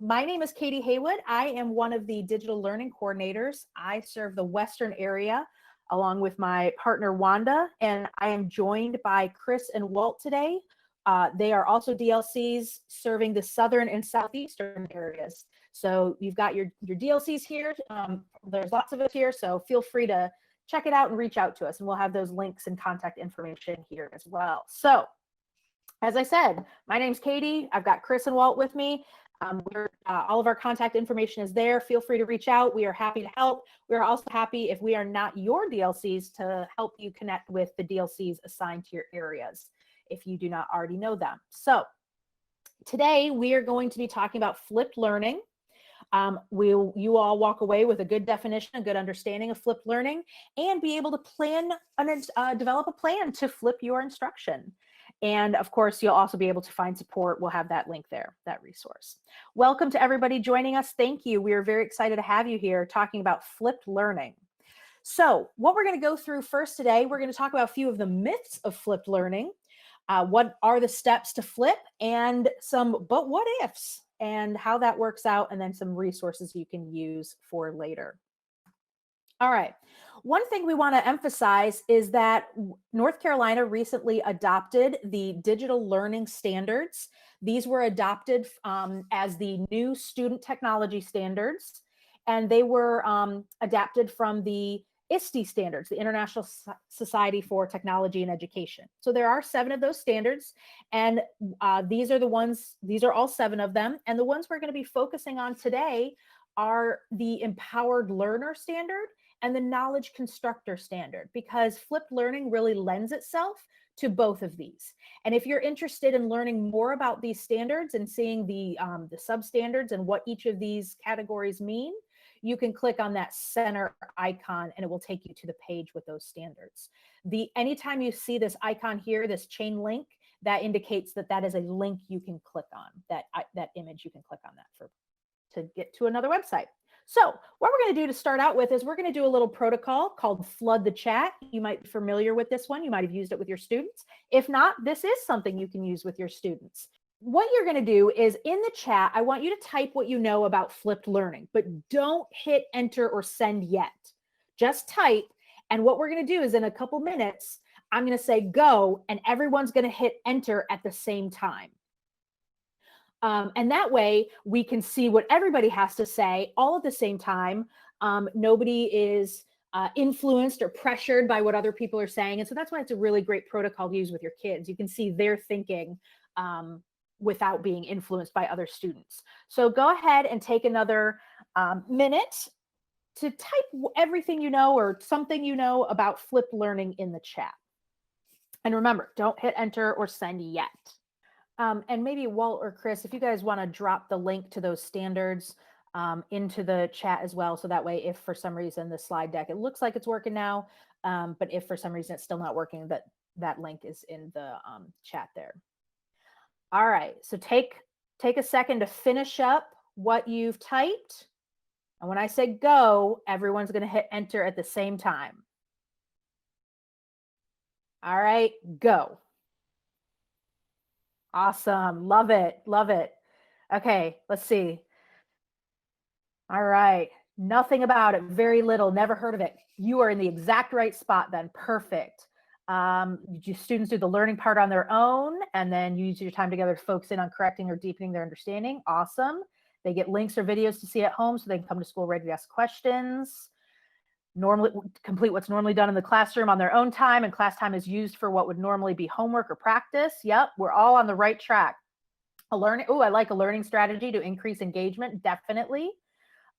My name is Katie Haywood. I am one of the digital learning coordinators. I serve the Western area along with my partner Wanda, and I am joined by Chris and Walt today. They are also DLCs serving the Southern and Southeastern areas. So you've got your DLCs here. There's lots of us here, so feel free to check it out and reach out to us, and we'll have those links and contact information here as well. So as I said, my name's Katie. I've got Chris and Walt with me. All of our contact information is there. Feel free to reach out. We are happy to help. We are also happy, if we are not your DLCs, to help you connect with the DLCs assigned to your areas if you do not already know them. So today we are going to be talking about flipped learning. You all walk away with a good definition, a good understanding of flipped learning, and be able to plan and develop a plan to flip your instruction. And of course, you'll also be able to find support. We'll have that link there, that resource. Welcome to everybody joining us. Thank you. We are very excited to have you here talking about flipped learning. So what we're going to go through first today, we're going to talk about a few of the myths of flipped learning. What are the steps to flip, and some but what ifs and how that works out, and then some resources you can use for later. All right. One thing we want to emphasize is that North Carolina recently adopted the digital learning standards. These were adopted as the new student technology standards, and they were adapted from the ISTE standards, the International Society for Technology and Education. So there are 7 of those standards, and these are all 7 of them. And the ones we're going to be focusing on today are the Empowered Learner Standard and the Knowledge Constructor Standard, because flipped learning really lends itself to both of these. And if you're interested in learning more about these standards and seeing the substandards and what each of these categories mean, you can click on that center icon and it will take you to the page with those standards. Anytime you see this icon here, this chain link, that indicates that that is a link you can click on, that image, you can click on that to get to another website. So what we're going to do to start out with is we're going to do a little protocol called Flood the Chat. You might be familiar with this one. You might have used it with your students. If not, this is something you can use with your students. What you're going to do is in the chat, I want you to type what you know about flipped learning, but don't hit enter or send yet. Just type. And what we're going to do is in a couple minutes, I'm going to say go, and everyone's going to hit enter at the same time. And that way we can see what everybody has to say all at the same time. Nobody is influenced or pressured by what other people are saying. And so that's why it's a really great protocol to use with your kids. You can see their thinking without being influenced by other students. So go ahead and take another minute to type everything you know or something you know about flipped learning in the chat. And remember, don't hit enter or send yet. And maybe Walt or Chris, if you guys want to drop the link to those standards into the chat as well. So that way, if for some reason the slide deck, it looks like it's working now, but if for some reason it's still not working, that link is in the chat there. All right, so take a second to finish up what you've typed. And when I say go, everyone's going to hit enter at the same time. All right, go. Awesome. Love it. Love it. Okay, let's see. All right. Nothing about it. Very little. Never heard of it. You are in the exact right spot then. Perfect. Students do the learning part on their own, and then you use your time together to focus in on correcting or deepening their understanding. Awesome. They get links or videos to see at home so they can come to school ready to ask questions. Normally complete what's normally done in the classroom on their own time, and class time is used for what would normally be homework or practice. Yep, we're all on the right track. I like a learning strategy to increase engagement, definitely.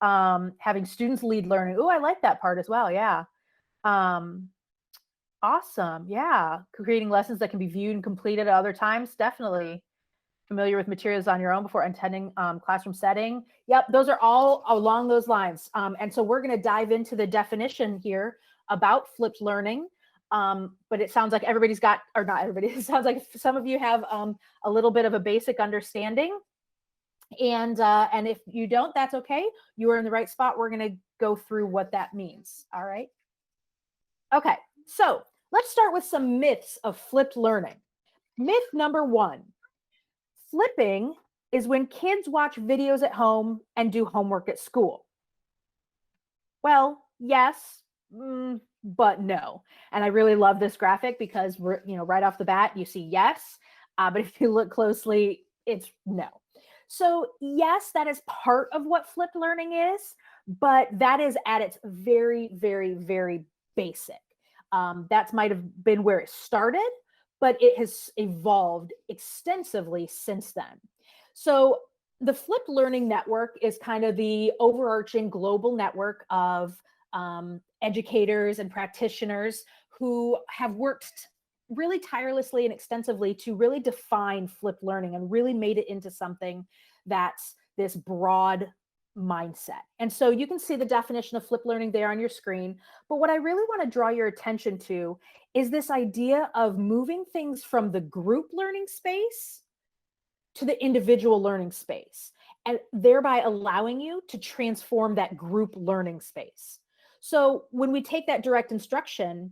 Having students lead learning. I like that part as well. Yeah. Awesome. Yeah. Creating lessons that can be viewed and completed at other times. Definitely. Familiar with materials on your own before attending classroom setting. Yep, those are all along those lines. And so we're going to dive into the definition here about flipped learning. But it sounds like everybody's got, or not everybody, it sounds like some of you have a little bit of a basic understanding. And if you don't, that's okay. You are in the right spot. We're going to go through what that means. All right. Okay, so let's start with some myths of flipped learning. Myth number 1. Flipping is when kids watch videos at home and do homework at school. Well, yes, but no. And I really love this graphic because we're, right off the bat, you see yes, but if you look closely, it's no. So yes, that is part of what flipped learning is, but that is at its very, very, very basic. That might have been where it started, but it has evolved extensively since then. So the Flipped Learning Network is kind of the overarching global network of educators and practitioners who have worked really tirelessly and extensively to really define flipped learning and really made it into something that's this broad mindset. And so you can see the definition of flipped learning there on your screen. But what I really want to draw your attention to is this idea of moving things from the group learning space to the individual learning space, and thereby allowing you to transform that group learning space. So when we take that direct instruction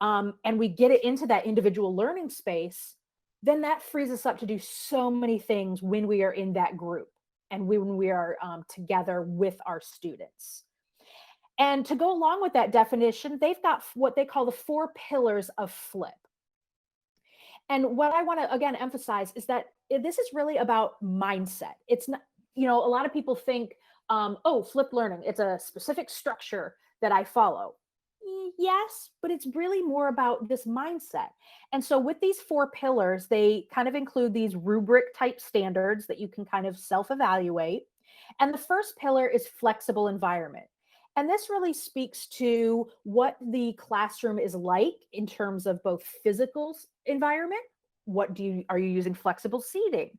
and we get it into that individual learning space, then that frees us up to do so many things when we are in that group and when we are together with our students. And to go along with that definition, they've got what they call the 4 pillars of flip. And what I want to again emphasize is that this is really about mindset. It's not, a lot of people think, oh, flipped learning, it's a specific structure that I follow. Yes, but it's really more about this mindset. And so with these 4 pillars, they kind of include these rubric type standards that you can kind of self-evaluate. And the first pillar is flexible environment. And this really speaks to what the classroom is like in terms of both physical environment. Are you using flexible seating?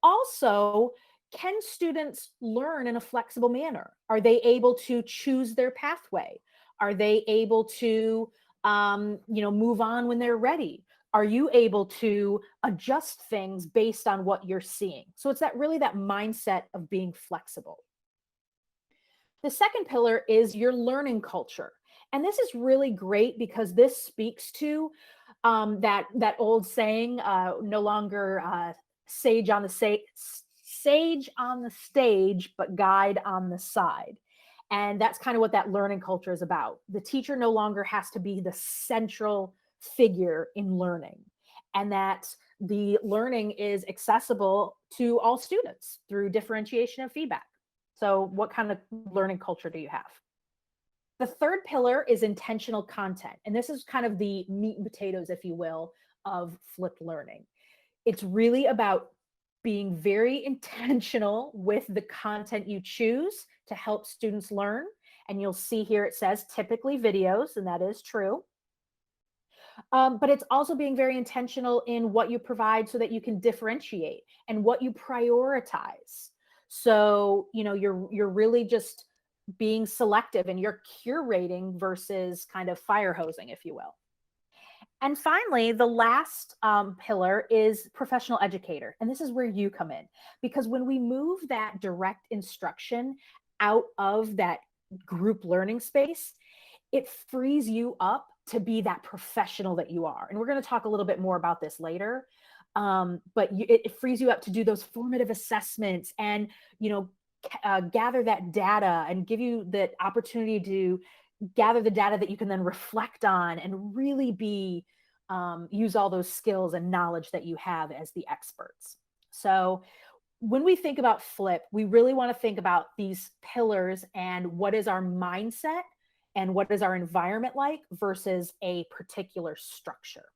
Also, can students learn in a flexible manner? Are they able to choose their pathway? Are they able to, move on when they're ready? Are you able to adjust things based on what you're seeing? So it's that mindset of being flexible. The second pillar is your learning culture. And this is really great because this speaks to that old saying, no longer sage on the stage, but guide on the side. And that's kind of what that learning culture is about. The teacher no longer has to be the central figure in learning, and that the learning is accessible to all students through differentiation and feedback. So what kind of learning culture do you have? The third pillar is intentional content. And this is kind of the meat and potatoes, if you will, of flipped learning. It's really about being very intentional with the content you choose to help students learn. And you'll see here it says typically videos, and that is true. But it's also being very intentional in what you provide so that you can differentiate and what you prioritize. So, you're really just being selective and you're curating versus kind of fire hosing, if you will. And finally, the last pillar is professional educator. And this is where you come in, because when we move that direct instruction out of that group learning space, it frees you up to be that professional that you are. And we're going to talk a little bit more about this later. But it frees you up to do those formative assessments and, gather that data and give you the opportunity to gather the data that you can then reflect on and really use all those skills and knowledge that you have as the experts. So when we think about flip, we really want to think about these pillars and what is our mindset and what is our environment like versus a particular structure.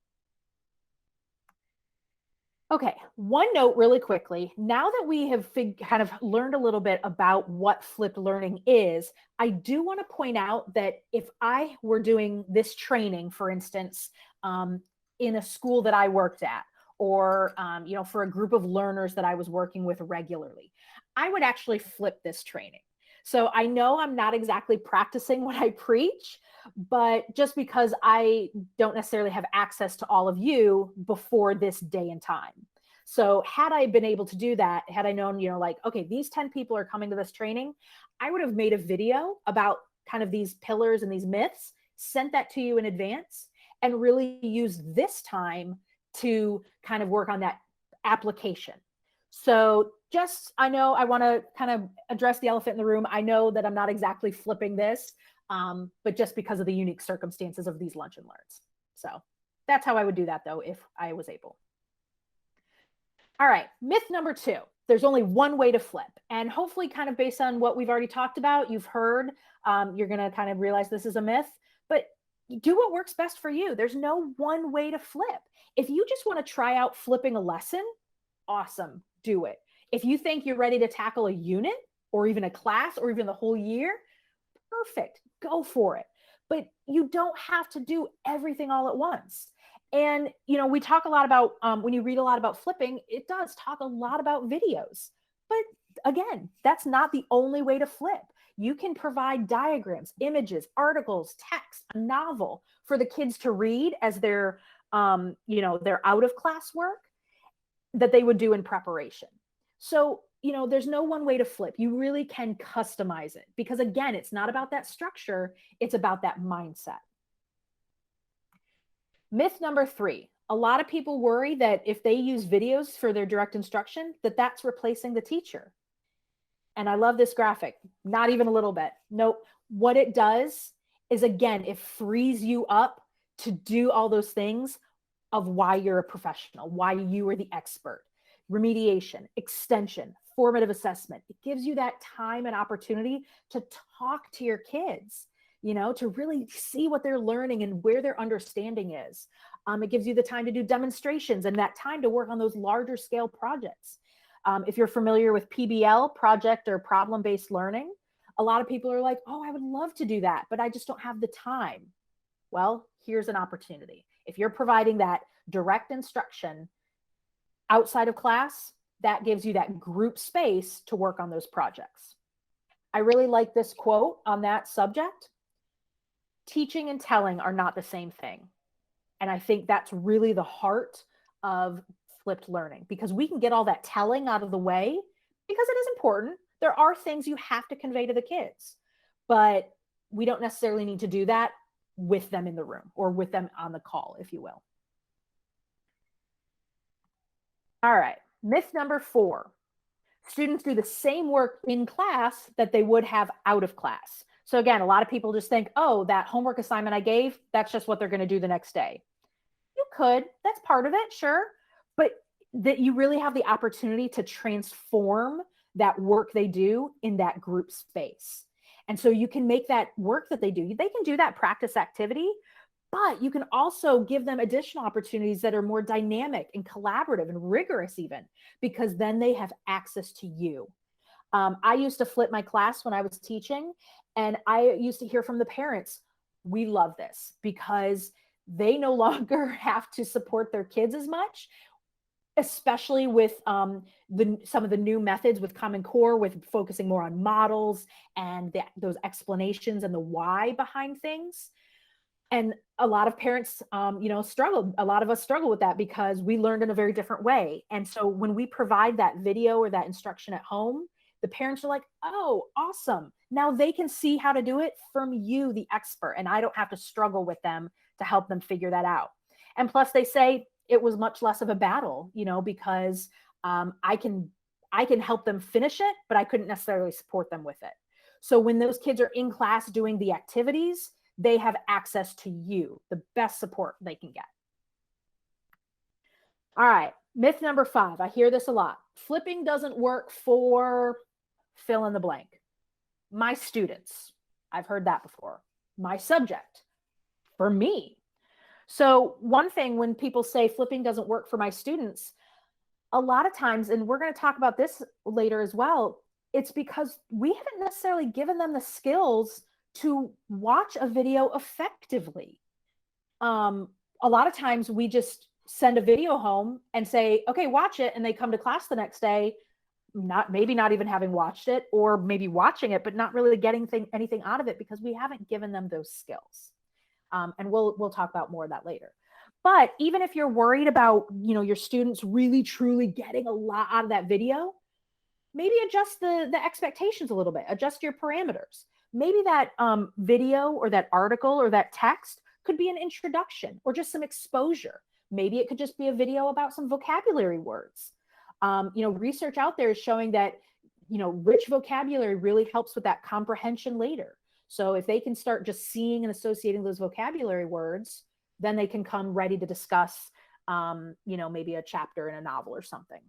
Okay, one note really quickly. Now that we have kind of learned a little bit about what flipped learning is, I do want to point out that if I were doing this training, for instance, in a school that I worked at, or for a group of learners that I was working with regularly, I would actually flip this training. So I know I'm not exactly practicing what I preach, but just because I don't necessarily have access to all of you before this day and time. So had I been able to do that, had I known, okay, these 10 people are coming to this training, I would have made a video about kind of these pillars and these myths, sent that to you in advance, and really use this time to kind of work on that application. So just, I know I want to kind of address the elephant in the room. I know that I'm not exactly flipping this, but just because of the unique circumstances of these lunch and learns. So that's how I would do that though, if I was able. All right, myth number 2. There's only one way to flip. And hopefully kind of based on what we've already talked about, you've heard, you're going to kind of realize this is a myth, but do what works best for you. There's no one way to flip. If you just want to try out flipping a lesson, awesome, do it. If you think you're ready to tackle a unit or even a class or even the whole year, perfect, go for it. But you don't have to do everything all at once. And, you know, we talk a lot about, when you read a lot about flipping, it does talk a lot about videos. But again, that's not the only way to flip. You can provide diagrams, images, articles, text, a novel for the kids to read as they're, you know, their out of class work that they would do in preparation. So, you know, there's no one way to flip. You really can customize it because, again, it's not about that structure. It's about that mindset. Myth number 3, a lot of people worry that if they use videos for their direct instruction, that that's replacing the teacher. And I love this graphic, not even a little bit. Nope. What it does is, again, it frees you up to do all those things of why you're a professional, why you are the expert. Remediation, extension, formative assessment. It gives you that time and opportunity to talk to your kids, you know, to really see what they're learning and where their understanding is. It gives you the time to do demonstrations and that time to work on those larger scale projects. If you're familiar with PBL, project or problem-based learning, a lot of people are like, oh, I would love to do that, but I just don't have the time. Well, here's an opportunity. If you're providing that direct instruction outside of class, that gives you that group space to work on those projects. I really like this quote on that subject. Teaching and telling are not the same thing. And I think that's really the heart of flipped learning, because we can get all that telling out of the way because it is important. There are things you have to convey to the kids, but we don't necessarily need to do that with them in the room or with them on the call, if you will. All right, myth number 4. Students do the same work in class that they would have out of class. So again, a lot of people just think, oh, that homework assignment I gave, that's just what they're going to do the next day. You could, that's part of it, sure. But that you really have the opportunity to transform that work they do in that group space. And so you can make that work that they can do that practice activity, but you can also give them additional opportunities that are more dynamic and collaborative and rigorous even, because then they have access to you. I used to flip my class when I was teaching, and I used to hear from the parents, we love this because they no longer have to support their kids as much, especially with some of the new methods with Common Core, with focusing more on models and those explanations and the why behind things. And a lot of parents, struggle. A lot of us struggle with that because we learned in a very different way. And so when we provide that video or that instruction at home, the parents are like, oh, awesome. Now they can see how to do it from you, the expert, and I don't have to struggle with them to help them figure that out. And plus they say it was much less of a battle, because I can help them finish it, but I couldn't necessarily support them with it. So when those kids are in class doing the activities, they have access to you, the best support they can get. All right, myth number 5. I hear this a lot. Flipping doesn't work for fill in the blank. My students. I've heard that before. My subject. For me. So one thing when people say flipping doesn't work for my students, a lot of times, and we're going to talk about this later as well, it's because we haven't necessarily given them the skills to watch a video effectively. A lot of times we just send a video home and say, okay, watch it. And they come to class the next day, maybe not even having watched it, or maybe watching it, but not really getting anything out of it because we haven't given them those skills. And we'll talk about more of that later. But even if you're worried about, your students really, truly getting a lot out of that video, maybe adjust the expectations a little bit, adjust your parameters. Maybe that video or that article or that text could be an introduction or just some exposure. Maybe it could just be a video about some vocabulary words. Research out there is showing that, rich vocabulary really helps with that comprehension later. So if they can start just seeing and associating those vocabulary words, then they can come ready to discuss, maybe a chapter in a novel or something.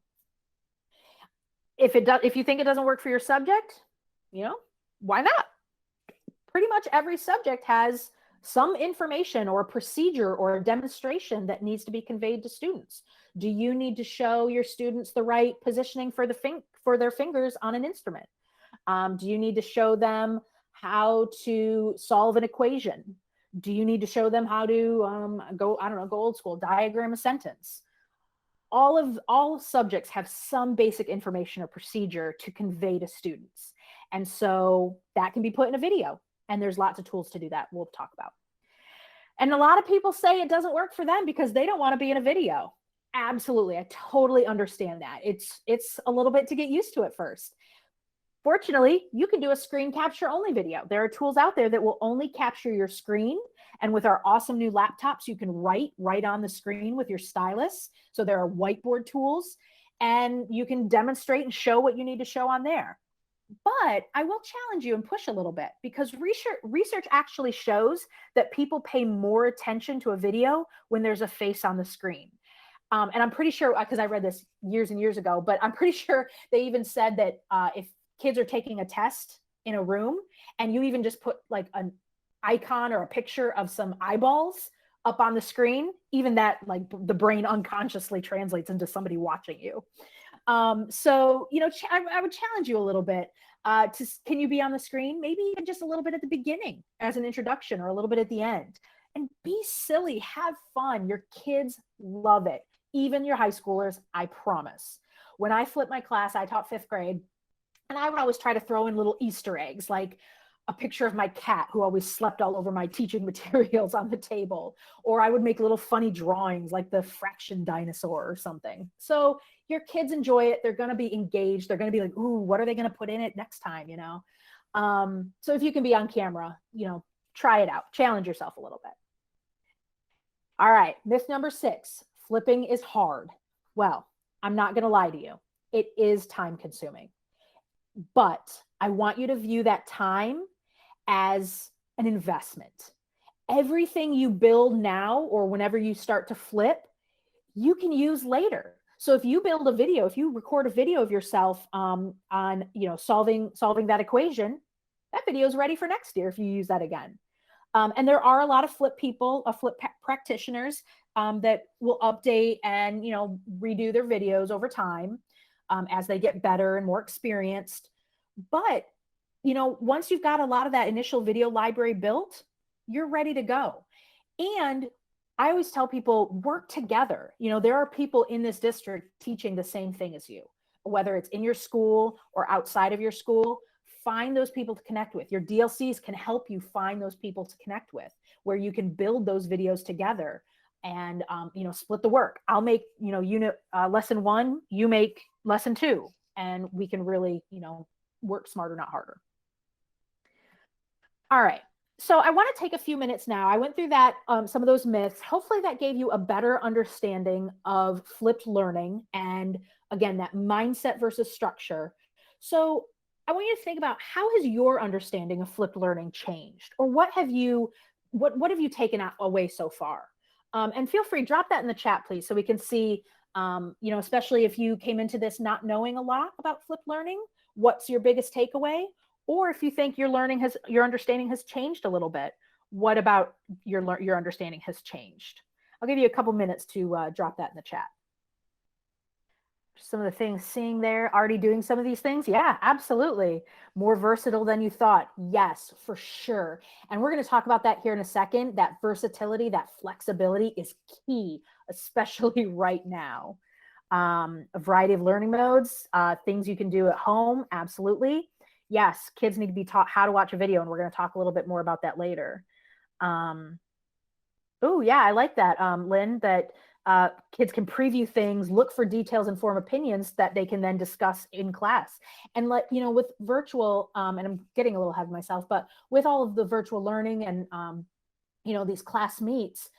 If you think it doesn't work for your subject, why not? Pretty much every subject has some information or a procedure or a demonstration that needs to be conveyed to students. Do you need to show your students the right positioning for their fingers on an instrument? Do you need to show them how to solve an equation? Do you need to show them how to go old school, diagram a sentence? All subjects have some basic information or procedure to convey to students. And so that can be put in a video. And there's lots of tools to do that we'll talk about. And a lot of people say it doesn't work for them because they don't want to be in a video. Absolutely. I totally understand that. It's a little bit to get used to at first. Fortunately, you can do a screen capture only video. There are tools out there that will only capture your screen. And with our awesome new laptops, you can write right on the screen with your stylus. So there are whiteboard tools, and you can demonstrate and show what you need to show on there. But I will challenge you and push a little bit, because research actually shows that people pay more attention to a video when there's a face on the screen. And I'm pretty sure, because I read this years and years ago, but I'm pretty sure they even said that if kids are taking a test in a room and you even just put like an icon or a picture of some eyeballs up on the screen, even that, like, the brain unconsciously translates into somebody watching you. So, I would challenge you a little bit can you be on the screen? Maybe even just a little bit at the beginning as an introduction, or a little bit at the end, and be silly, have fun. Your kids love it. Even your high schoolers, I promise. When I flipped my class, I taught 5th grade, and I would always try to throw in little Easter eggs, like a picture of my cat who always slept all over my teaching materials on the table. Or I would make little funny drawings like the fraction dinosaur or something. So your kids enjoy it. They're going to be engaged. They're going to be like, ooh, what are they going to put in it next time? So if you can be on camera, try it out. Challenge yourself a little bit. All right. Myth number 6, flipping is hard. Well, I'm not going to lie to you. It is time consuming, but I want you to view that time as an investment. Everything you build now, or whenever you start to flip, you can use later. So if you build a video, if you record a video of yourself on, solving that equation, that video is ready for next year if you use that again. And there are a lot of flip practitioners that will update and, redo their videos over time as they get better and more experienced. But once you've got a lot of that initial video library built, you're ready to go. And I always tell people, work together. There are people in this district teaching the same thing as you, whether it's in your school or outside of your school. Find those people to connect with. Your DLCs can help you find those people to connect with, where you can build those videos together and, split the work. I'll make, lesson 1, you make lesson 2, and we can really, work smarter, not harder. All right. So I want to take a few minutes now. I went through that, some of those myths. Hopefully that gave you a better understanding of flipped learning, and again, that mindset versus structure. So I want you to think about, how has your understanding of flipped learning changed, or what have you taken away so far? And feel free, drop that in the chat, please, so we can see, especially if you came into this not knowing a lot about flipped learning, what's your biggest takeaway? Or if you think your understanding has changed a little bit, what about your understanding has changed? I'll give you a couple minutes to drop that in the chat. Some of the things seeing there, already doing some of these things. Yeah, absolutely. More versatile than you thought. Yes, for sure. And we're going to talk about that here in a second. That versatility, that flexibility is key, especially right now. A variety of learning modes, things you can do at home. Absolutely. Yes, kids need to be taught how to watch a video, and we're going to talk a little bit more about that later. Oh, yeah, I like that, Lynn, that kids can preview things, look for details, and form opinions that they can then discuss in class. And with virtual, and I'm getting a little ahead of myself, but with all of the virtual learning and, these class meets,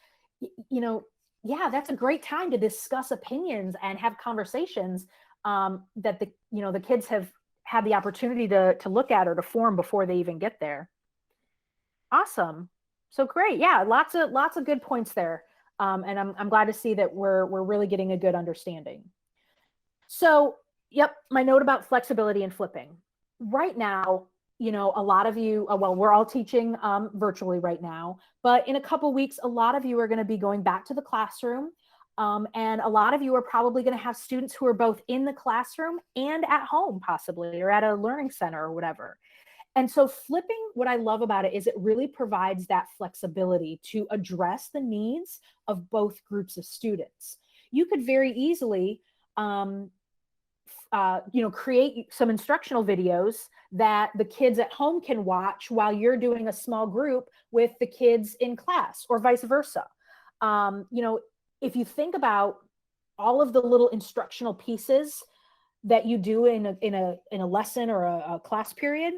yeah, that's a great time to discuss opinions and have conversations that the kids have had the opportunity to look at or to form before they even get there. Awesome. So great. Yeah, lots of good points there. And I'm glad to see that we're really getting a good understanding. So, yep, my note about flexibility and flipping. Right now, a lot of you, well, we're all teaching virtually right now, but in a couple weeks, a lot of you are going to be going back to the classroom. And a lot of you are probably going to have students who are both in the classroom and at home, possibly, or at a learning center or whatever. And so flipping, what I love about it is it really provides that flexibility to address the needs of both groups of students. You could very easily, create some instructional videos that the kids at home can watch while you're doing a small group with the kids in class, or vice versa. If you think about all of the little instructional pieces that you do in a lesson or a class period,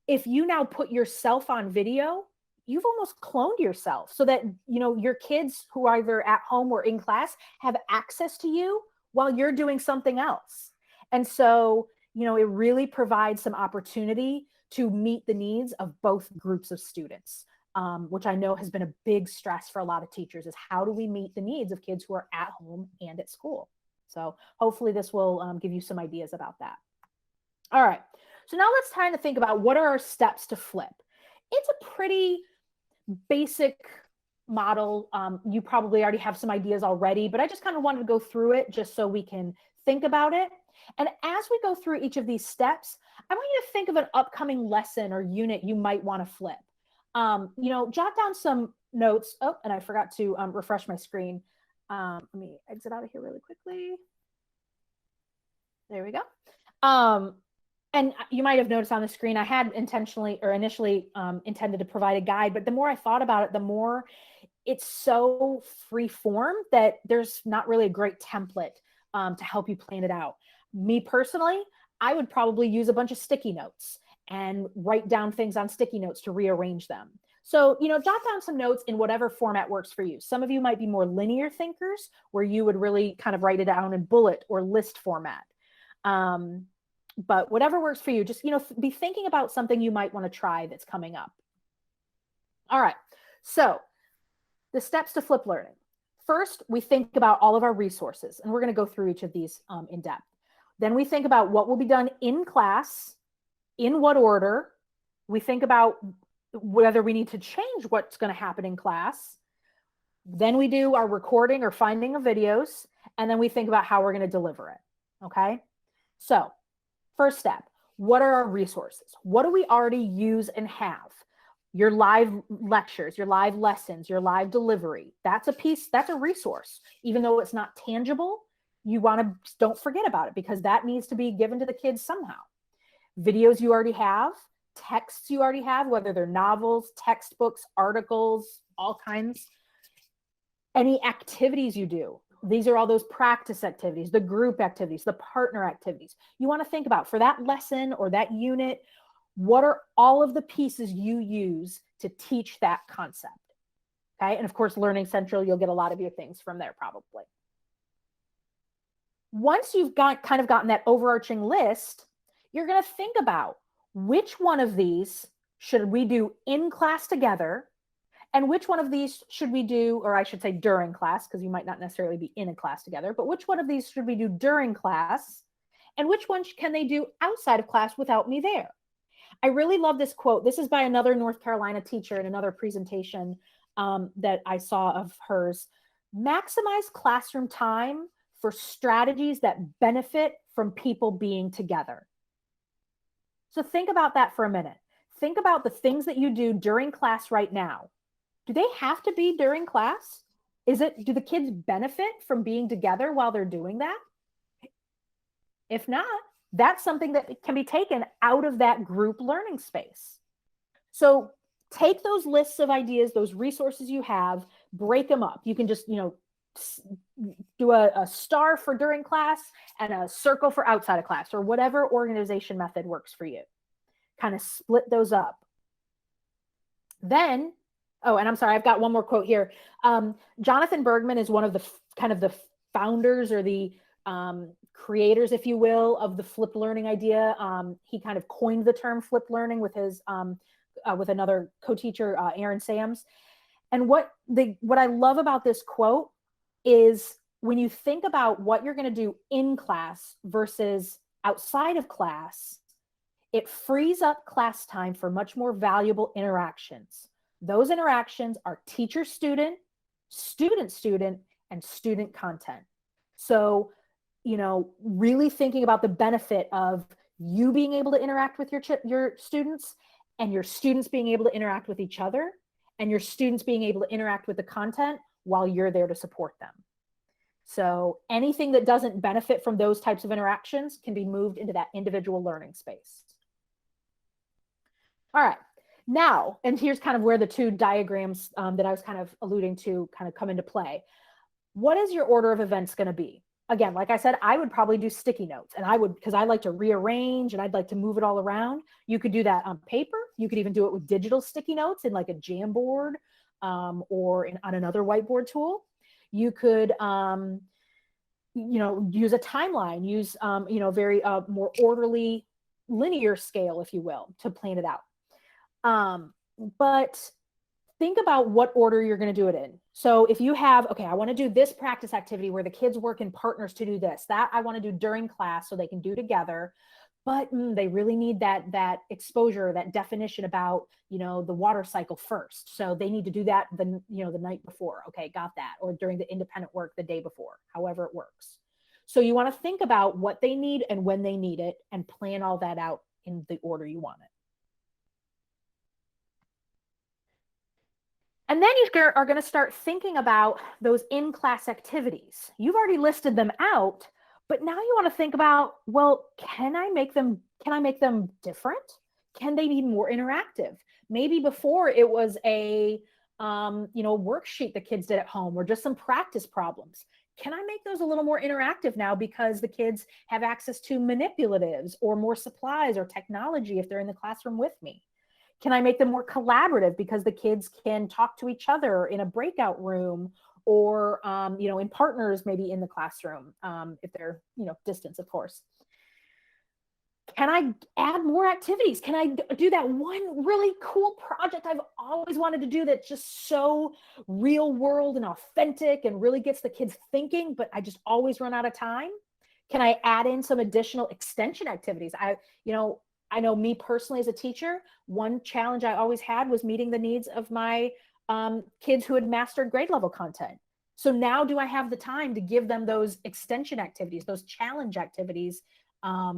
if you now put yourself on video, you've almost cloned yourself so that, your kids who are either at home or in class have access to you while you're doing something else. And so, it really provides some opportunity to meet the needs of both groups of students, which I know has been a big stress for a lot of teachers, is how do we meet the needs of kids who are at home and at school? So hopefully this will give you some ideas about that. All right. So now let's kind of think about what are our steps to flip. It's a pretty basic model. You probably already have some ideas already, but I just kind of wanted to go through it just so we can think about it. And as we go through each of these steps, I want you to think of an upcoming lesson or unit you might want to flip. Jot down some notes. Oh, and I forgot to refresh my screen. Let me exit out of here really quickly. There we go. And you might have noticed on the screen, I had initially intended to provide a guide, but the more I thought about it, the more it's so free form that there's not really a great template to help you plan it out. Me personally, I would probably use a bunch of sticky notes and write down things on sticky notes to rearrange them. So, jot down some notes in whatever format works for you. Some of you might be more linear thinkers where you would really kind of write it down in bullet or list format. But whatever works for you, just, be thinking about something you might want to try that's coming up. All right. So the steps to flip learning. First, we think about all of our resources, and we're going to go through each of these in depth. Then we think about what will be done in class, in what order. We think about whether we need to change what's going to happen in class. Then we do our recording or finding of videos, and then we think about how we're going to deliver it. Okay. So first step, what are our resources? What do we already use and have? Your live lectures, your live lessons, your live delivery. That's a piece, that's a resource. Even though it's not tangible, don't forget about it, because that needs to be given to the kids somehow. Videos you already have, texts you already have, whether they're novels, textbooks, articles, all kinds. Any activities you do. These are all those practice activities, the group activities, the partner activities. You want to think about for that lesson or that unit, what are all of the pieces you use to teach that concept? Okay. And of course, Learning Central, you'll get a lot of your things from there probably. Once you've gotten that overarching list, you're going to think about which one of these should we do in class together, and which one of these should we do, or I should say during class, because you might not necessarily be in a class together, but which one of these should we do during class, and which one can they do outside of class without me there? I really love this quote. This is by another North Carolina teacher in another presentation that I saw of hers. Maximize classroom time for strategies that benefit from people being together. So think about that for a minute. Think about the things that you do during class right now. Do they have to be during class? Do the kids benefit from being together while they're doing that? If not, that's something that can be taken out of that group learning space. So take those lists of ideas, those resources you have, break them up. You can just, do a star for during class and a circle for outside of class, or whatever organization method works for you. Kind of split those up. Then, oh, and I'm sorry, I've got one more quote here. Jonathan Bergman is one of the kind of the founders or the creators, if you will, of the flipped learning idea. He kind of coined the term flipped learning with his with another co-teacher, Aaron Sams. And what I love about this quote is when you think about what you're going to do in class versus outside of class, it frees up class time for much more valuable interactions. Those interactions are teacher-student, student-student, and student content. So, really thinking about the benefit of you being able to interact with your students, and your students being able to interact with each other, and your students being able to interact with the content while you're there to support them. So anything that doesn't benefit from those types of interactions can be moved into that individual learning space. All right, now, and here's kind of where the two diagrams that I was kind of alluding to kind of come into play. What is your order of events going to be? Again, like I said, I would probably do sticky notes, and I would, because I like to rearrange and I'd like to move it all around. You could do that on paper. You could even do it with digital sticky notes in like a Jamboard or on another whiteboard tool. You could, use a timeline, use, very more orderly linear scale, if you will, to plan it out. But think about what order you're going to do it in. So if you have, okay, I want to do this practice activity where the kids work in partners to do this, that I want to do during class so they can do together, but they really need that exposure, that definition about, the water cycle first. So they need to do that the night before. Okay, got that. Or during the independent work the day before, however it works. So you want to think about what they need and when they need it and plan all that out in the order you want it. And then you are going to start thinking about those in-class activities. You've already listed them out, but now you want to think about, well, can I make them different? Can they be more interactive? Maybe before it was a worksheet the kids did at home or just some practice problems. Can I make those a little more interactive now because the kids have access to manipulatives or more supplies or technology if they're in the classroom with me? Can I make them more collaborative because the kids can talk to each other in a breakout room or, in partners, maybe in the classroom, if they're, distance, of course. Can I add more activities? Can I do that one really cool project I've always wanted to do that's just so real world and authentic and really gets the kids thinking, but I just always run out of time? Can I add in some additional extension activities? I know me personally as a teacher, one challenge I always had was meeting the needs of my kids who had mastered grade level content. So now do I have the time to give them those extension activities, those challenge activities,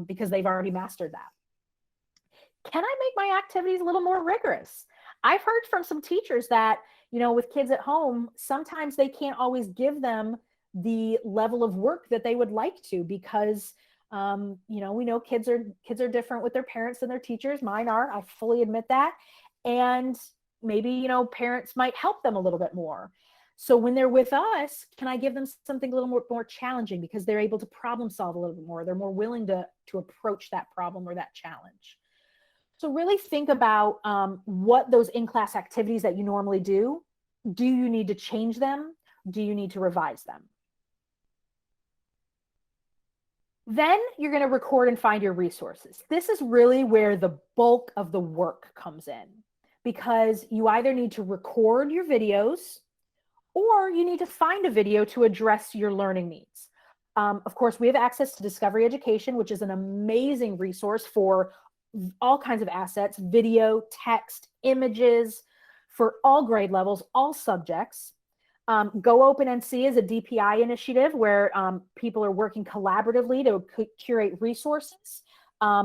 because they've already mastered that? Can I make my activities a little more rigorous? I've heard from some teachers that, with kids at home, sometimes they can't always give them the level of work that they would like to because we know kids are different with their parents and their teachers. Mine are, I fully admit that. And maybe, parents might help them a little bit more. So when they're with us, can I give them something a little more challenging because they're able to problem solve a little bit more? They're more willing to approach that problem or that challenge. So really think about what those in-class activities that you normally do you need to change them? Do you need to revise them? Then you're going to record and find your resources. This is really where the bulk of the work comes in because you either need to record your videos or you need to find a video to address your learning needs. Of course, we have access to Discovery Education, which is an amazing resource for all kinds of assets, video, text, images, for all grade levels, all subjects. Go Open NC is a DPI initiative where people are working collaboratively to curate resources.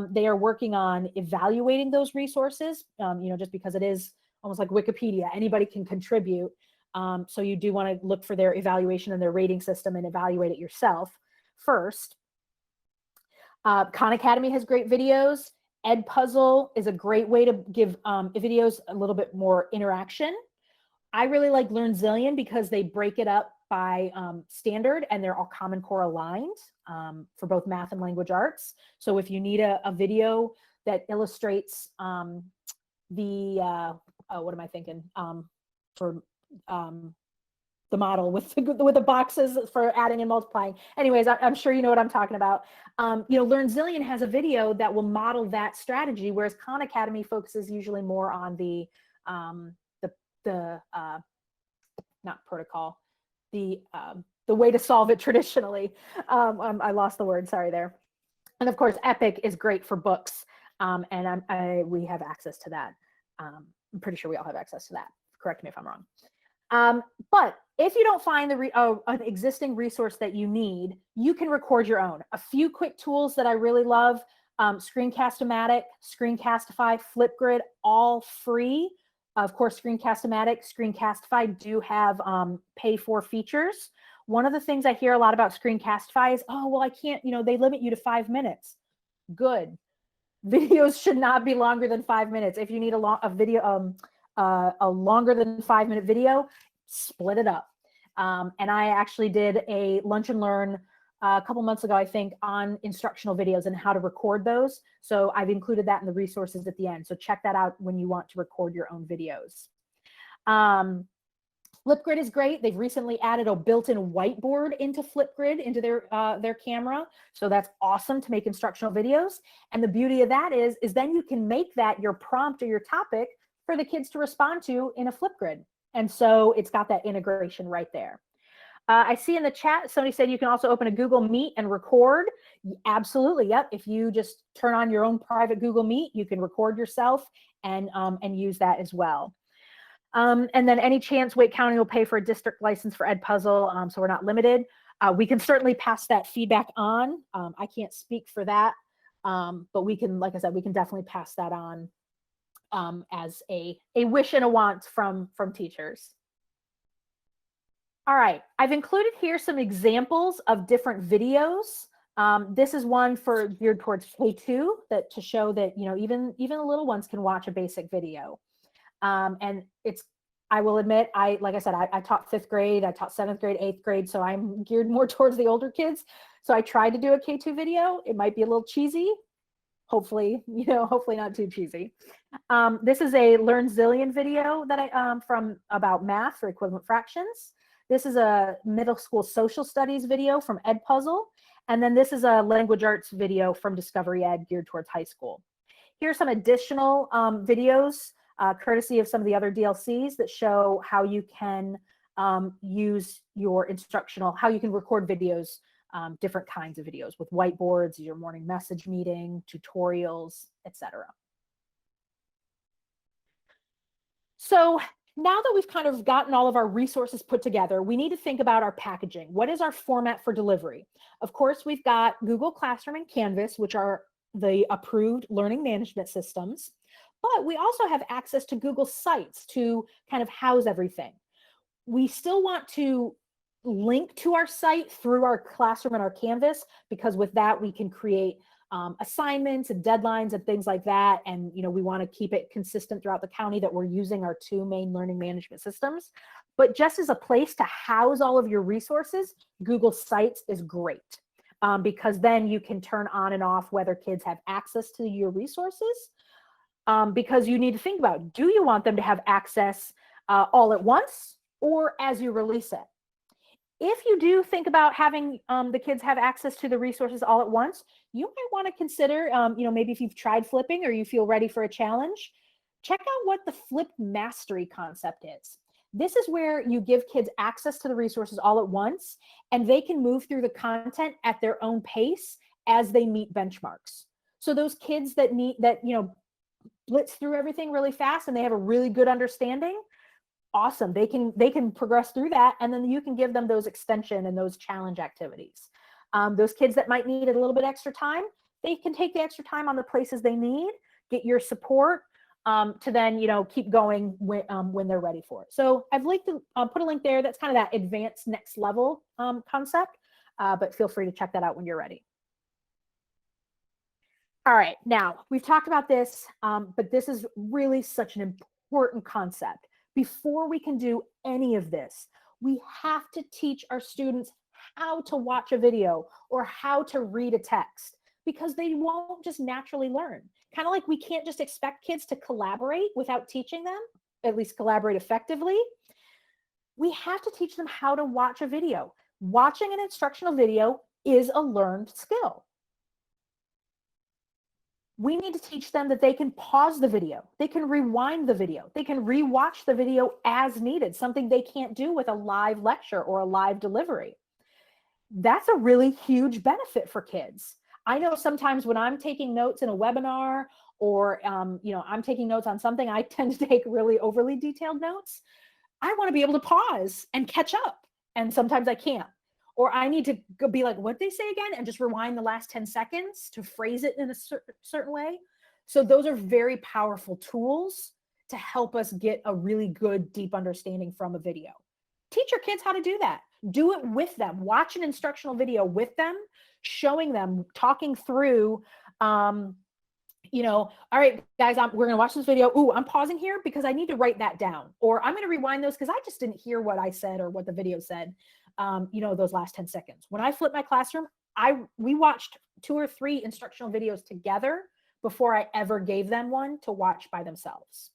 They are working on evaluating those resources, just because it is almost like Wikipedia. Anybody can contribute. So you do want to look for their evaluation and their rating system and evaluate it yourself first. Khan Academy has great videos. Ed Puzzle is a great way to give videos a little bit more interaction. I really like Learn Zillion because they break it up by standard and they're all Common Core aligned for both math and language arts. So if you need a video that illustrates what am I thinking? For the model with the boxes for adding and multiplying. Anyways, I'm sure you know what I'm talking about. Learn Zillion has a video that will model that strategy, whereas Khan Academy focuses usually more on the not protocol, the way to solve it traditionally. I lost the word, sorry there. And of course, Epic is great for books, and we have access to that. I'm pretty sure we all have access to that. Correct me if I'm wrong. But if you don't find an existing resource that you need, you can record your own. A few quick tools that I really love: Screencast-O-Matic, Screencastify, Flipgrid, all free. Of course, Screencast-O-Matic, Screencastify do have pay-for features. One of the things I hear a lot about Screencastify is, oh, well, I can't, they limit you to 5 minutes. Good. Videos should not be longer than 5 minutes. If you need a longer than 5 minute video, split it up. And I actually did a lunch and learn a couple months ago, I think, on instructional videos and how to record those. So I've included that in the resources at the end. So check that out when you want to record your own videos. Flipgrid is great. They've recently added a built-in whiteboard into Flipgrid, into their camera. So that's awesome to make instructional videos. And the beauty of that is then you can make that your prompt or your topic for the kids to respond to in a Flipgrid. And so it's got that integration right there. I see in the chat, somebody said you can also open a Google Meet and record. Absolutely, yep. If you just turn on your own private Google Meet, you can record yourself and use that as well. And then any chance Wake County will pay for a district license for Edpuzzle, so we're not limited. We can certainly pass that feedback on. I can't speak for that, but we can, like I said, we can definitely pass that on as a wish and a want from teachers. All right, I've included here some examples of different videos. This is one geared towards K2 to show that even the little ones can watch a basic video. And I will admit, like I said, I taught 5th grade, I taught 7th grade, 8th grade, so I'm geared more towards the older kids. So I tried to do a K2 video. It might be a little cheesy. Hopefully, hopefully not too cheesy. This is a Learn Zillion video that from about math for equivalent fractions. This is a middle school social studies video from Edpuzzle. And then this is a language arts video from Discovery Ed geared towards high school. Here's some additional videos courtesy of some of the other DLCs that show how you can use your how you can record videos, different kinds of videos with whiteboards, your morning message meeting, tutorials, etc. So now that we've kind of gotten all of our resources put together, we need to think about our packaging. What is our format for delivery? Of course, we've got Google Classroom and Canvas, which are the approved learning management systems. But we also have access to Google Sites to kind of house everything. We still want to link to our site through our Classroom and our Canvas, because with that we can create assignments and deadlines and things like that. And we want to keep it consistent throughout the county that we're using our 2 main learning management systems. But just as a place to house all of your resources, Google Sites is great, because then you can turn on and off whether kids have access to your resources. Because you need to think about, do you want them to have access all at once or as you release it? If you do think about having the kids have access to the resources all at once, you might want to consider, maybe if you've tried flipping or you feel ready for a challenge, check out what the flip mastery concept is. This is where you give kids access to the resources all at once, and they can move through the content at their own pace as they meet benchmarks. So those kids that blitz through everything really fast and they have a really good understanding, awesome. They can progress through that, and then you can give them those extension and those challenge activities. Those kids that might need a little bit extra time, they can take the extra time on the places they need, get your support to then keep going when they're ready for it. So I've linked put a link there. That's kind of that advanced next level concept, but feel free to check that out when you're ready. All right, now we've talked about this, but this is really such an important concept. Before we can do any of this, we have to teach our students how to watch a video or how to read a text, because they won't just naturally learn. Kind of like we can't just expect kids to collaborate without teaching them, at least collaborate effectively. We have to teach them how to watch a video. Watching an instructional video is a learned skill. We need to teach them that they can pause the video, they can rewind the video, they can rewatch the video as needed, something they can't do with a live lecture or a live delivery. That's a really huge benefit for kids. I know sometimes when I'm taking notes in a webinar or I'm taking notes on something, I tend to take really overly detailed notes. I want to be able to pause and catch up, and sometimes I can't. Or I need to go be like, what did they say again? And just rewind the last 10 seconds to phrase it in a certain way. So those are very powerful tools to help us get a really good, deep understanding from a video. Teach your kids how to do that. Do it with them. Watch an instructional video with them, showing them, talking through, all right, guys, we're going to watch this video. Ooh, I'm pausing here because I need to write that down. Or I'm going to rewind those because I just didn't hear what I said or what the video said, those last 10 seconds. When I flipped my classroom, we watched 2 or 3 instructional videos together before I ever gave them one to watch by themselves.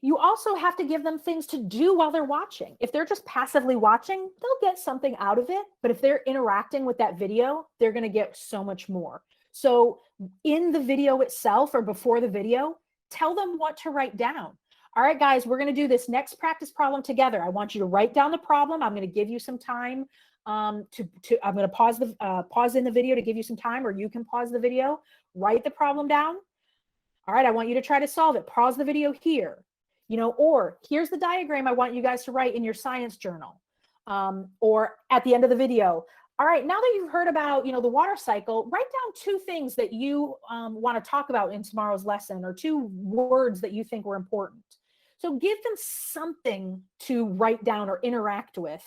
You also have to give them things to do while they're watching. If they're just passively watching, they'll get something out of it. But if they're interacting with that video, they're going to get so much more. So in the video itself or before the video, tell them what to write down. All right, guys, we're going to do this next practice problem together. I want you to write down the problem. I'm going to give you some time I'm going to pause in the video to give you some time, or you can pause the video, write the problem down. All right, I want you to try to solve it. Pause the video here. Or here's the diagram I want you guys to write in your science journal, or at the end of the video. All right, now that you've heard about, the water cycle, write down 2 things that you want to talk about in tomorrow's lesson, or 2 words that you think were important. So give them something to write down or interact with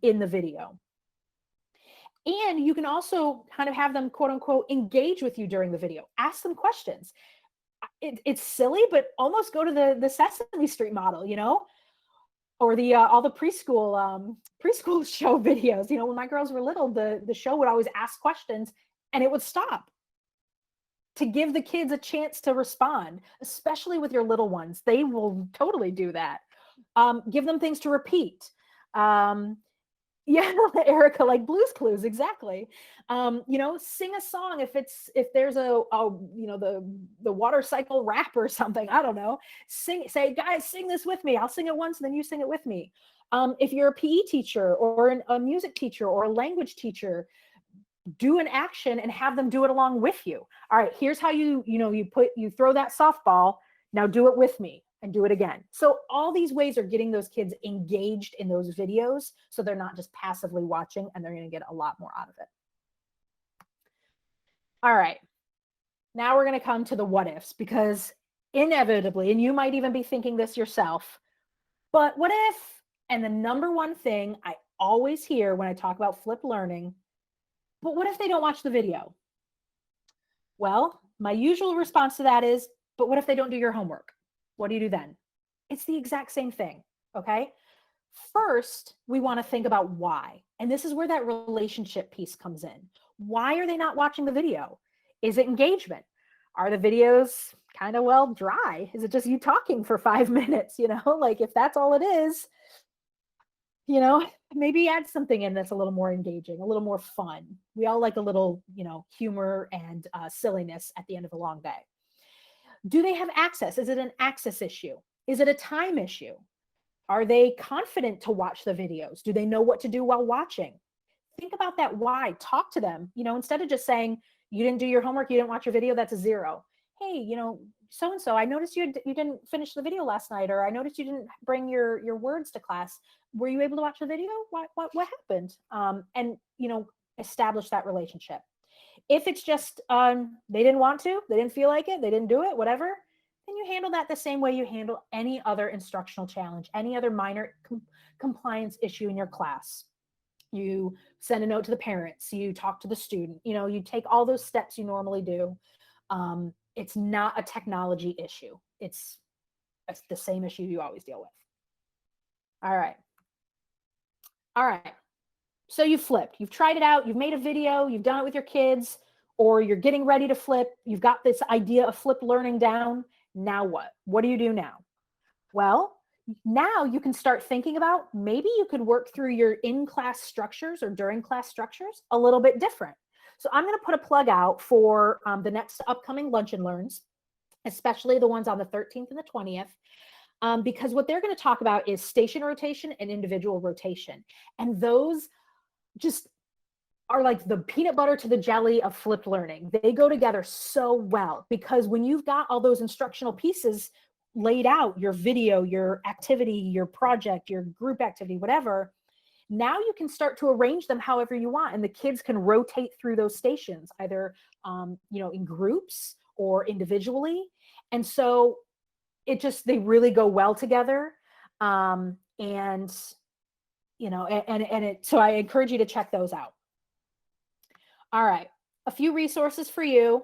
in the video. And you can also kind of have them, quote unquote, engage with you during the video. Ask them questions. It's silly, but almost go to the Sesame Street model, or all the preschool show videos. When my girls were little, the show would always ask questions and it would stop to give the kids a chance to respond, especially with your little ones. They will totally do that. Give them things to repeat. Yeah, Erica, like Blue's Clues, exactly. Sing a song if there's the water cycle rap or something. I don't know. Say, guys, sing this with me. I'll sing it once, and then you sing it with me. If you're a PE teacher or a music teacher or a language teacher, do an action and have them do it along with you. All right, here's how you throw that softball. Now do it with me. And do it again. So all these ways are getting those kids engaged in those videos, so they're not just passively watching, and they're going to get a lot more out of it. All right. Now we're going to come to the what ifs, because inevitably, and you might even be thinking this yourself, but what if? And the number one thing I always hear when I talk about flipped learning, but what if they don't watch the video? Well, my usual response to that is, but what if they don't do your homework? What do you do then? It's the exact same thing, okay? First, we want to think about why. And this is where that relationship piece comes in. Why are they not watching the video? Is it engagement? Are the videos kind of, dry? Is it just you talking for 5 minutes, Like if that's all it is, maybe add something in that's a little more engaging, a little more fun. We all like a little, humor and silliness at the end of a long day. Do they have access? Is it an access issue? Is it a time issue? Are they confident to watch the videos? Do they know what to do while watching? Think about that why. Talk to them, instead of just saying, you didn't do your homework, you didn't watch your video, that's a 0. Hey, so-and-so, I noticed you didn't finish the video last night, or I noticed you didn't bring your words to class. Were you able to watch the video? What happened? And, establish that relationship. If it's just they didn't want to, they didn't feel like it, they didn't do it, whatever, then you handle that the same way you handle any other instructional challenge, any other minor compliance issue in your class. You send a note to the parents, you talk to the student, you take all those steps you normally do. It's not a technology issue. It's the same issue you always deal with. All right. So you flipped, you've tried it out, you've made a video, you've done it with your kids, or you're getting ready to flip. You've got this idea of flipped learning down. Now what? What do you do now? Well, now you can start thinking about maybe you could work through your in-class structures or during class structures a little bit different. So I'm going to put a plug out for the next upcoming Lunch and Learns, especially the ones on the 13th and the 20th. Because what they're going to talk about is station rotation and individual rotation. And those just are like the peanut butter to the jelly of flipped learning. They go together so well because when you've got all those instructional pieces laid out, your video, your activity, your project, your group activity, whatever, now you can start to arrange them however you want. And the kids can rotate through those stations, either in groups or individually. And so they really go well together. So I encourage you to check those out. All right, a few resources for you.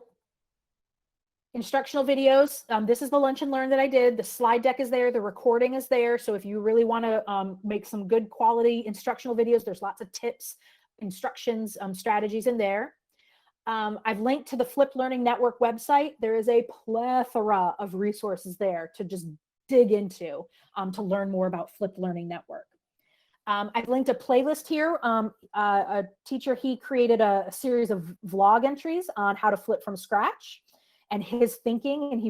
Instructional videos. This is the Lunch and Learn that I did. The slide deck is there. The recording is there. So if you really want to make some good quality instructional videos, there's lots of tips, instructions, strategies in there. I've linked to the Flipped Learning Network website. There is a plethora of resources there to just dig into to learn more about Flipped Learning Network. I've linked a playlist here. A teacher, he created a series of vlog entries on how to flip from scratch and his thinking. And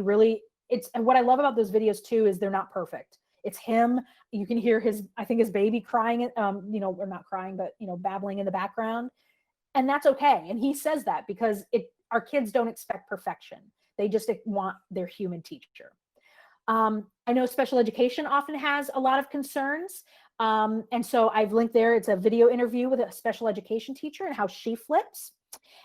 and what I love about those videos too, is they're not perfect. It's him. You can hear his baby crying, or not crying, but, babbling in the background. And that's okay. And he says that because our kids don't expect perfection. They just want their human teacher. I know special education often has a lot of concerns. And so I've linked there. It's a video interview with a special education teacher and how she flips.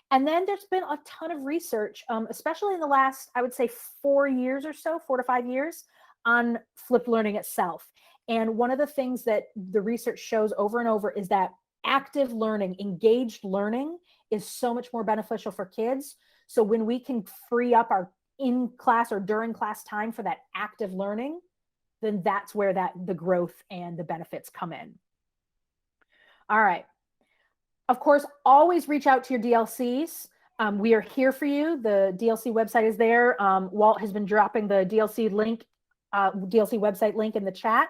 And then there's been a ton of research, especially in the last, I would say 4 years or so, 4 to 5 years, on flipped learning itself. And one of the things that the research shows over and over is that active learning, engaged learning is so much more beneficial for kids. So when we can free up our in-class or during class time for that active learning, then that's where the growth and the benefits come in. All right. Of course, always reach out to your DLCs. We are here for you. The DLC website is there. Walt has been dropping the DLC website link in the chat.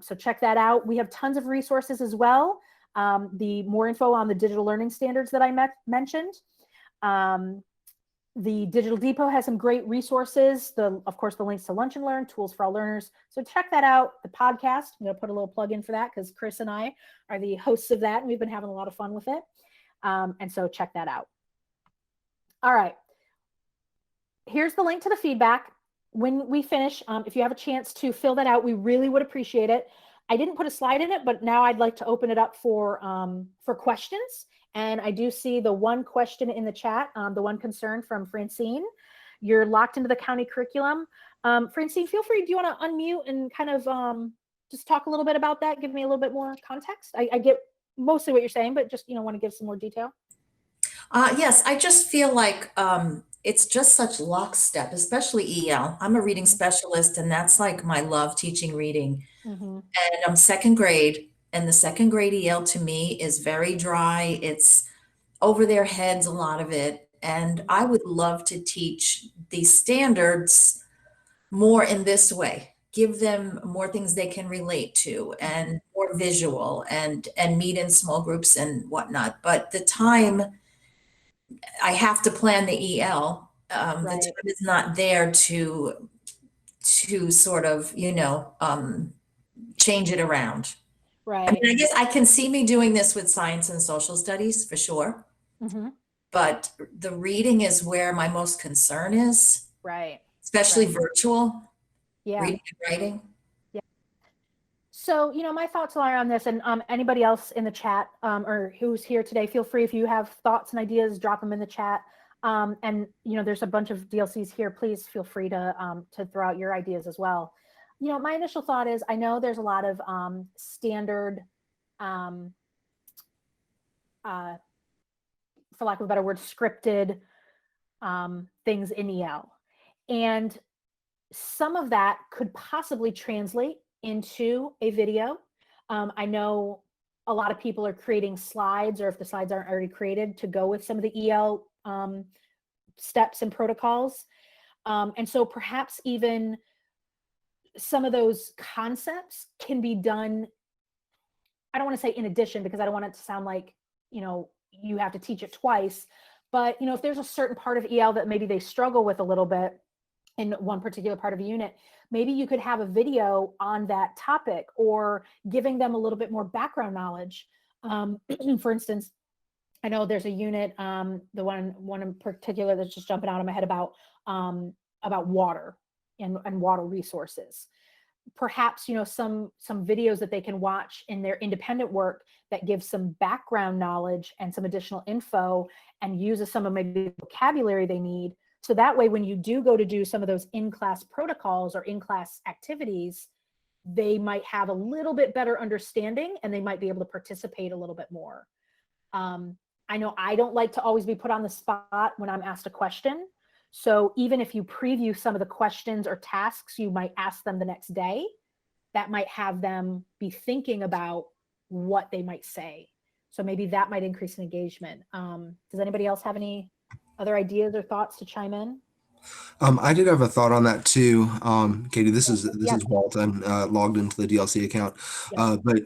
So check that out. We have tons of resources as well. The more info on the digital learning standards that I mentioned. The Digital Depot has some great resources. Of course, the links to Lunch and Learn, Tools for All Learners. So check that out. The podcast, I'm going to put a little plug in for that because Chris and I are the hosts of that, and we've been having a lot of fun with it. And so check that out. All right. Here's the link to the feedback. When we finish, if you have a chance to fill that out, we really would appreciate it. I didn't put a slide in it, but now I'd like to open it up for questions. And I do see the one question in the chat, the one concern from Francine. You're locked into the county curriculum. Francine, feel free. Do you want to unmute and kind of just talk a little bit about that? Give me a little bit more context. I get mostly what you're saying, but just, want to give some more detail. Yes, I just feel like it's just such lockstep, especially EL. I'm a reading specialist, and that's like my love, teaching reading. Mm-hmm. And I'm second grade. And the second grade EL to me is very dry. It's over their heads, a lot of it. And I would love to teach these standards more in this way, give them more things they can relate to and more visual and meet in small groups and whatnot. But the time I have to plan the EL, the time is not there to sort of, change it around. Right. I mean, I guess I can see me doing this with science and social studies for sure. Mm-hmm. But the reading is where my most concern is. Right. Especially virtual. Yeah. Reading and writing. Yeah. So, my thoughts are on this, and anybody else in the chat or who's here today, feel free, if you have thoughts and ideas, drop them in the chat. And, there's a bunch of DLCs here. Please feel free to throw out your ideas as well. My initial thought is, I know there's a lot of standard, for lack of a better word, scripted things in EL. And some of that could possibly translate into a video. I know a lot of people are creating slides, or if the slides aren't already created, to go with some of the EL steps and protocols. And so perhaps even some of those concepts can be done, I don't want to say in addition, because I don't want it to sound like, you have to teach it twice. But, if there's a certain part of EL that maybe they struggle with a little bit in one particular part of a unit, maybe you could have a video on that topic, or giving them a little bit more background knowledge. For instance, I know there's a unit, the one in particular that's just jumping out of my head about water and water resources. Perhaps, some videos that they can watch in their independent work that gives some background knowledge and some additional info, and uses some of maybe the vocabulary they need. So that way, when you do go to do some of those in-class protocols or in-class activities, they might have a little bit better understanding, and they might be able to participate a little bit more. I know I don't like to always be put on the spot when I'm asked a question. So even if you preview some of the questions or tasks you might ask them the next day, that might have them be thinking about what they might say. So maybe that might increase engagement. Does anybody else have any other ideas or thoughts to chime in? I did have a thought on that too. Katie, this is Yeah. Walt. I'm logged into the DLC account. Yeah. But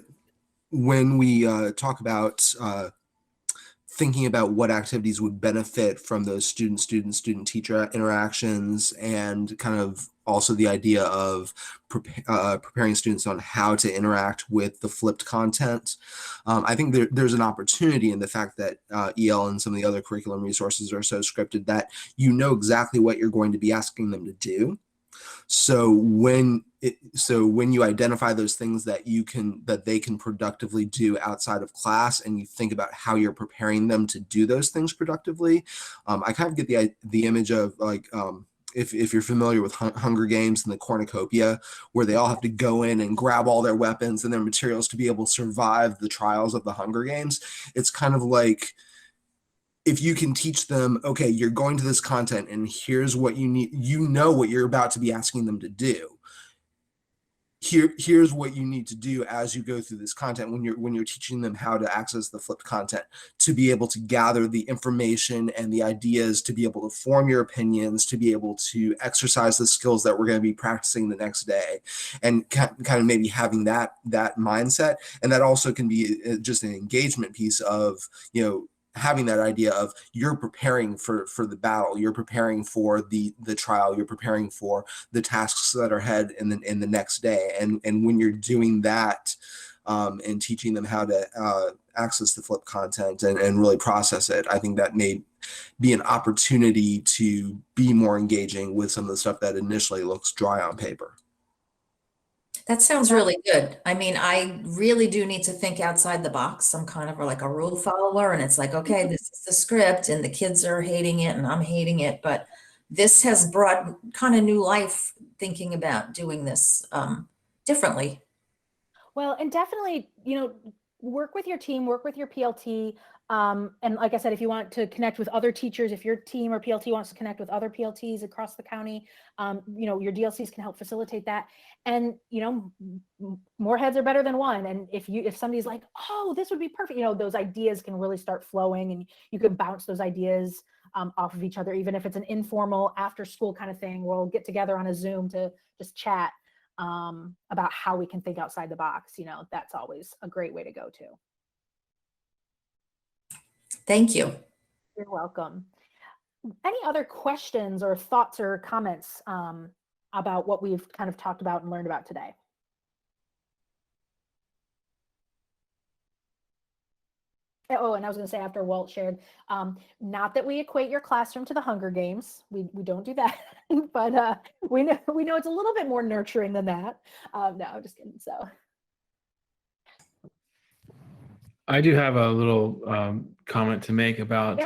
when we talk about thinking about what activities would benefit from those student-teacher interactions, and kind of also the idea of preparing students on how to interact with the flipped content. I think there's an opportunity in the fact that EL and some of the other curriculum resources are so scripted that you know exactly what you're going to be asking them to do. So when you identify those things that they can productively do outside of class, and you think about how you're preparing them to do those things productively, I kind of get the image of like, if you're familiar with Hunger Games and the cornucopia, where they all have to go in and grab all their weapons and their materials to be able to survive the trials of the Hunger Games. It's kind of like, if you can teach them, okay, you're going to this content and here's what you need, what you're about to be asking them to do. Here's what you need to do as you go through this content, when you're teaching them how to access the flipped content, to be able to gather the information and the ideas, to be able to form your opinions, to be able to exercise the skills that we're going to be practicing the next day, and kind of maybe having that mindset. And that also can be just an engagement piece of, having that idea of, you're preparing for the battle, you're preparing for the trial, you're preparing for the tasks that are ahead in the next day. And when you're doing that, and teaching them how to access the flip content and really process it, I think that may be an opportunity to be more engaging with some of the stuff that initially looks dry on paper. That sounds really good. I mean, I really do need to think outside the box. I'm kind of like a rule follower, and it's like, okay, this is the script and the kids are hating it and I'm hating it, but this has brought kind of new life thinking about doing this differently. Well, and definitely, work with your team, work with your PLT. And like I said, if you want to connect with other teachers, if your team or PLT wants to connect with other PLTs across the county, your DLCs can help facilitate that. And, more heads are better than one. And if somebody's like, oh, this would be perfect, those ideas can really start flowing, and you can bounce those ideas off of each other, even if it's an informal after school kind of thing. We'll get together on a Zoom to just chat about how we can think outside the box. That's always a great way to go to. Thank you. You're welcome. Any other questions or thoughts or comments about what we've kind of talked about and learned about today? Oh, and I was going to say, after Walt shared, not that we equate your classroom to the Hunger Games. We don't do that, but we know it's a little bit more nurturing than that. No, I'm just kidding. So I do have a little comment to make about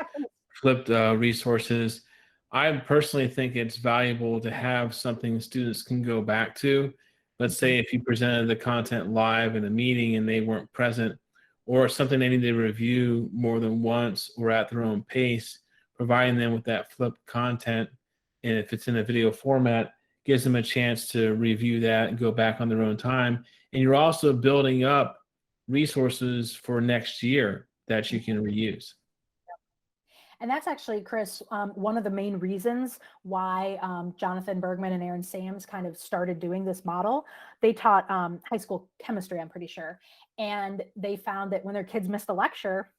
flipped resources. I personally think it's valuable to have something students can go back to. Let's say if you presented the content live in a meeting and they weren't present, or something they need to review more than once or at their own pace, providing them with that flipped content, and if it's in a video format, gives them a chance to review that and go back on their own time. And you're also building up resources for next year that you can reuse. And that's actually, Chris, one of the main reasons why Jonathan Bergman and Aaron Sams kind of started doing this model. They taught high school chemistry, I'm pretty sure. And they found that when their kids missed a lecture,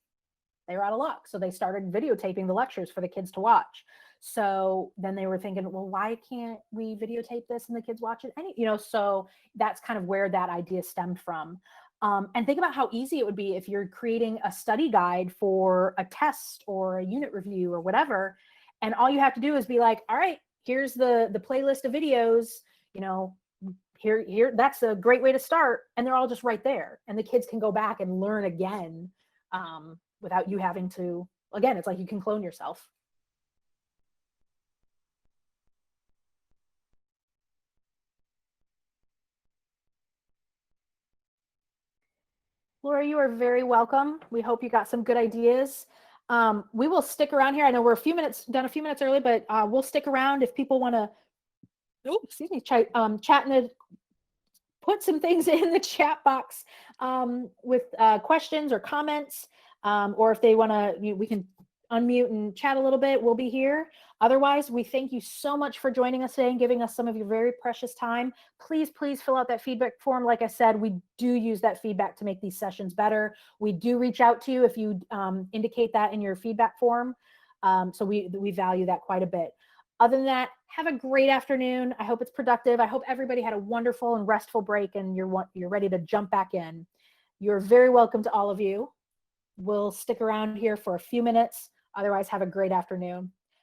they were out of luck. So they started videotaping the lectures for the kids to watch. So then they were thinking, well, why can't we videotape this and the kids watch it? So that's kind of where that idea stemmed from. And think about how easy it would be if you're creating a study guide for a test or a unit review or whatever. And all you have to do is be like, all right, here's the playlist of videos, here, that's a great way to start. And they're all just right there. And the kids can go back and learn again without you having to, again, it's like you can clone yourself. Laura, you are very welcome. We hope you got some good ideas. We will stick around here. I know we're done a few minutes early, but we'll stick around if people want to, chat and put some things in the chat box with questions or comments, or if they want to, we can unmute and chat a little bit. We'll be here. Otherwise, we thank you so much for joining us today and giving us some of your very precious time. Please fill out that feedback form. Like I said, we do use that feedback to make these sessions better. We do reach out to you if you indicate that in your feedback form. So we value that quite a bit. Other than that, have a great afternoon. I hope it's productive. I hope everybody had a wonderful and restful break and you're ready to jump back in. You're very welcome to all of you. We'll stick around here for a few minutes. Otherwise, have a great afternoon.